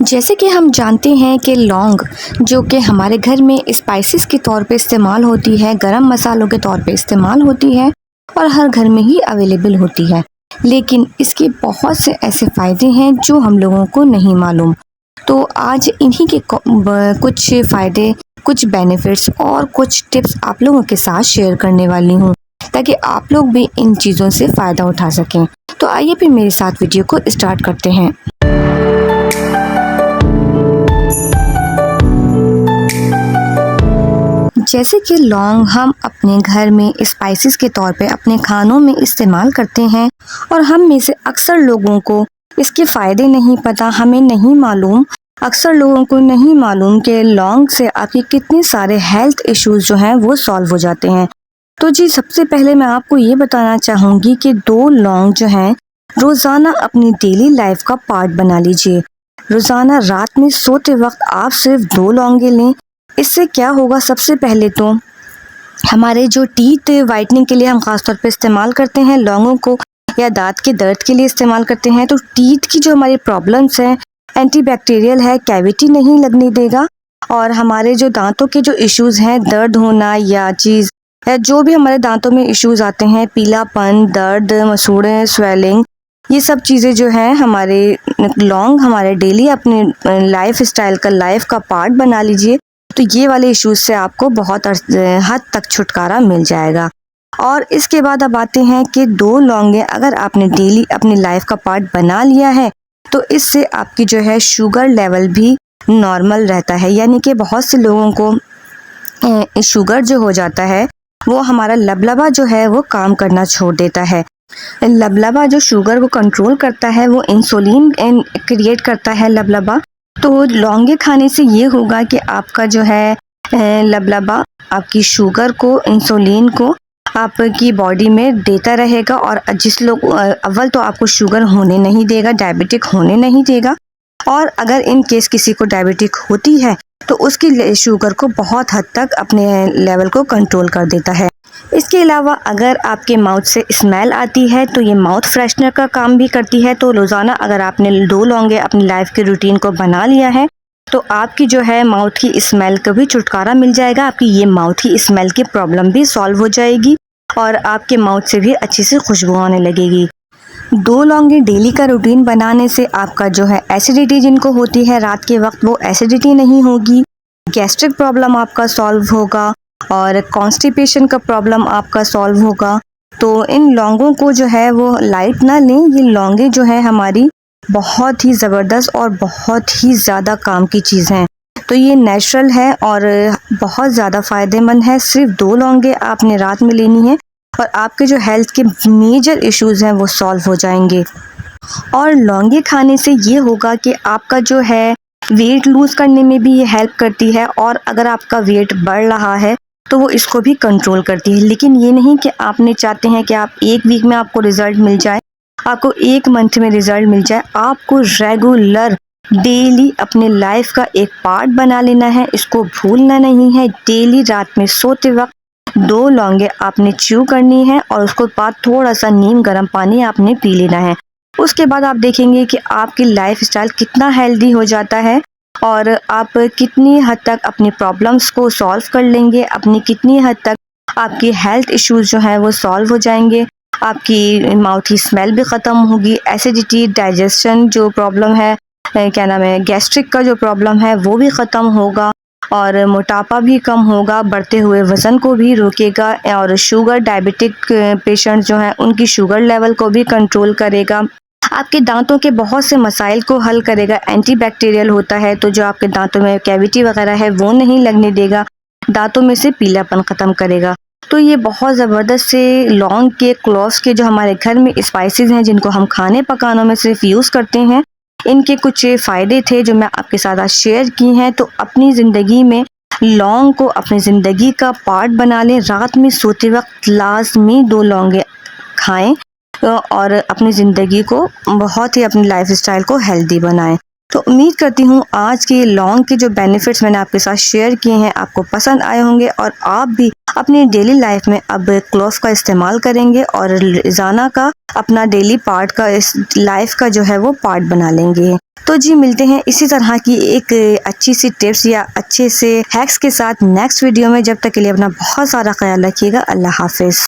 जैसे कि हम जानते हैं कि लौंग जो कि हमारे घर में स्पाइसेस के तौर पे इस्तेमाल होती है, गरम मसालों के तौर पे इस्तेमाल होती है और हर घर में ही अवेलेबल होती है। लेकिन इसके बहुत से ऐसे फ़ायदे हैं जो हम लोगों को नहीं मालूम। तो आज इन्हीं के कुछ फ़ायदे, कुछ बेनिफिट्स और कुछ टिप्स आप लोगों के साथ शेयर करने वाली हूँ, ताकि आप लोग भी इन चीज़ों से फ़ायदा उठा सकें। तो आइए फिर मेरे साथ वीडियो को स्टार्ट करते हैं। जैसे कि लौंग हम अपने घर में स्पाइसेस के तौर पे अपने खानों में इस्तेमाल करते हैं और हम में से अक्सर लोगों को इसके फ़ायदे नहीं पता, हमें नहीं मालूम। अक्सर लोगों को नहीं मालूम कि लौंग से आपके कितने सारे हेल्थ इश्यूज जो हैं वो सॉल्व हो जाते हैं। तो जी, सबसे पहले मैं आपको ये बताना चाहूँगी कि 2 लौंग जो हैं रोज़ाना अपनी डेली लाइफ का पार्ट बना लीजिए। रोज़ाना रात में सोते वक्त आप सिर्फ 2 लौंगे लें। इससे क्या होगा, सबसे पहले तो हमारे जो टीथ वाइटनिंग के लिए हम ख़ास तौर पे इस्तेमाल करते हैं लौंगों को, या दांत के दर्द के लिए इस्तेमाल करते हैं, तो टीथ की जो हमारी प्रॉब्लम्स हैं, एंटीबैक्टीरियल है, कैविटी नहीं लगने देगा। और हमारे जो दांतों के जो इश्यूज़ हैं, दर्द होना या चीज़ या जो भी हमारे दांतों में इश्यूज़ आते हैं, पीलापन, दर्द, मसूड़ें, स्वेलिंग, ये सब चीज़ें जो हैं हमारे लौंग हमारे डेली अपने लाइफ स्टाइल का लाइफ का पार्ट बना लीजिए, तो ये वाले इश्यूज से आपको बहुत हद तक छुटकारा मिल जाएगा। और इसके बाद अब आते हैं कि 2 लौंगे अगर आपने डेली अपनी लाइफ का पार्ट बना लिया है, तो इससे आपकी जो है शुगर लेवल भी नॉर्मल रहता है। यानी कि बहुत से लोगों को शुगर जो हो जाता है, वो हमारा लबलबा जो है वो काम करना छोड़ देता है। लबलबा जो शुगर को कंट्रोल करता है, वो इंसुलिन क्रिएट करता है लबलबा। तो लौंगे खाने से ये होगा कि आपका जो है लबलबा आपकी शुगर को, इंसुलिन को आपकी बॉडी में देता रहेगा। और जिस लोग अव्वल तो आपको शुगर होने नहीं देगा, डायबिटिक होने नहीं देगा। और अगर इन केस किसी को डायबिटिक होती है तो उसकी शुगर को बहुत हद तक अपने लेवल को कंट्रोल कर देता है। इसके अलावा अगर आपके माउथ से स्मेल आती है तो ये माउथ फ्रेशनर का काम भी करती है। तो रोज़ाना अगर आपने 2 लौंगे अपनी लाइफ के रूटीन को बना लिया है, तो आपकी जो है माउथ की स्मेल का भी छुटकारा मिल जाएगा। आपकी ये माउथ की स्मेल की प्रॉब्लम भी सॉल्व हो जाएगी और आपके माउथ से भी अच्छी सी खुशबू आने लगेगी। 2 लौंगे डेली का रूटीन बनाने से आपका जो है एसिडिटी जिनको होती है रात के वक्त, वो एसिडिटी नहीं होगी। गैस्ट्रिक प्रॉब्लम आपका सॉल्व होगा और कॉन्स्टिपेशन का प्रॉब्लम आपका सॉल्व होगा। तो इन लौंगों को जो है वो लाइट ना लें। ये लौंगे जो है हमारी बहुत ही ज़बरदस्त और बहुत ही ज़्यादा काम की चीज़ हैं। तो ये नेचुरल है और बहुत ज़्यादा फ़ायदेमंद है। सिर्फ 2 लौंगे आपने रात में लेनी है और आपके जो हेल्थ के मेजर इश्यूज़ हैं वो सॉल्व हो जाएंगे। और लौंगे खाने से ये होगा कि आपका जो है वेट लूज़ करने में भी ये हेल्प करती है। और अगर आपका वेट बढ़ रहा है तो वो इसको भी कंट्रोल करती है। लेकिन ये नहीं कि आपने चाहते हैं कि आप 1 वीक में आपको रिज़ल्ट मिल जाए, आपको 1 मंथ में रिज़ल्ट मिल जाए। आपको रेगुलर डेली अपने लाइफ का एक पार्ट बना लेना है, इसको भूलना नहीं है। डेली रात में सोते वक्त 2 लौंगे आपने च्यू करनी है और उसके बाद थोड़ा सा नीम गर्म पानी आपने पी लेना है। उसके बाद आप देखेंगे कि आपकी लाइफ स्टाइल कितना हेल्दी हो जाता है और आप कितनी हद तक अपनी प्रॉब्लम्स को सॉल्व कर लेंगे, अपनी कितनी हद तक आपकी हेल्थ इश्यूज जो हैं वो सॉल्व हो जाएंगे। आपकी माउथ की स्मेल भी ख़त्म होगी, एसिडिटी, डाइजेशन जो प्रॉब्लम है, क्या नाम है, गैस्ट्रिक का जो प्रॉब्लम है वो भी ख़त्म होगा और मोटापा भी कम होगा, बढ़ते हुए वज़न को भी रोकेगा और शुगर, डायबिटिक पेशेंट जो हैं उनकी शुगर लेवल को भी कंट्रोल करेगा। आपके दांतों के बहुत से मसाइल को हल करेगा। एंटीबैक्टीरियल होता है तो जो आपके दांतों में कैविटी वगैरह है वो नहीं लगने देगा, दांतों में से पीलापन ख़त्म करेगा। तो ये बहुत ज़बरदस्त से लौंग के, क्लोव्स के जो हमारे घर में स्पाइसेस हैं जिनको हम खाने पकानों में सिर्फ यूज़ करते हैं, इनके कुछ फ़ायदे थे जो मैं आपके साथ आज शेयर की हैं। तो अपनी ज़िंदगी में लौंग को अपनी ज़िंदगी का पार्ट बना लें। रात में सोते वक्त लाजमी 2 लौंगे खाएं और अपनी ज़िंदगी को बहुत ही, अपनी लाइफ स्टाइल को हेल्दी बनाएं। तो उम्मीद करती हूँ आज के लौंग के जो बेनिफिट्स मैंने आपके साथ शेयर किए हैं आपको पसंद आए होंगे और आप भी अपनी डेली लाइफ में अब क्लोव का इस्तेमाल करेंगे और रोज़ाना का अपना डेली पार्ट का इस लाइफ का जो है वो पार्ट बना लेंगे। तो जी मिलते हैं इसी तरह की एक अच्छी सी टिप्स या अच्छे से हैक्स के साथ नेक्स्ट वीडियो में। जब तक के लिए अपना बहुत सारा ख्याल रखिएगा। अल्लाह हाफिज़।